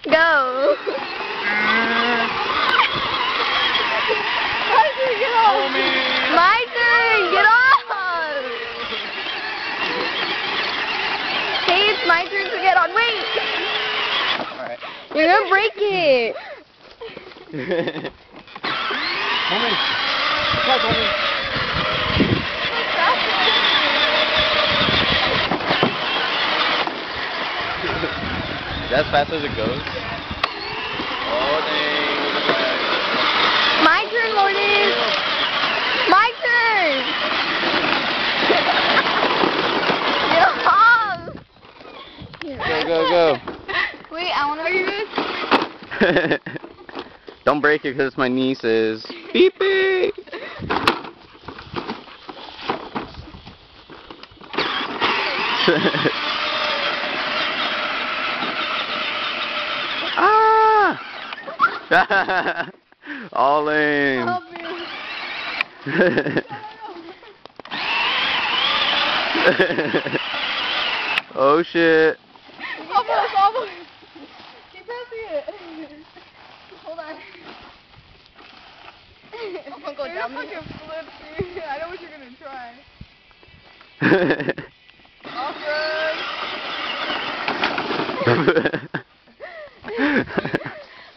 Go. Get off. My turn. Get off. Hey, it's my turn to get on. Wait. Alright. You're gonna break it. Homie. Come on, homie. Is that as fast as it goes? Oh, dang. Look at that. My turn, Lourdez. My turn. Get off. Go, go, go. Wait, I want to. Are you good? Don't break it because it's my niece's. Beep beep. Ah! All in. Help me. Oh shit. Almost. Keep pressing it. Hold on. I'm gonna go down. Fucking flip, dude. I know what you're gonna try. Offroad. I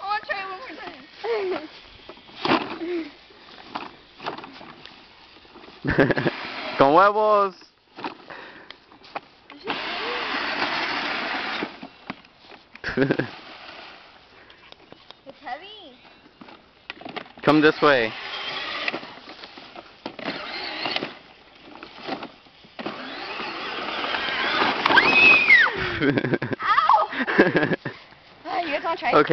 wanna try it one more time. Con huevos. It's heavy. Come this way. Ow! You guys wanna try? Okay.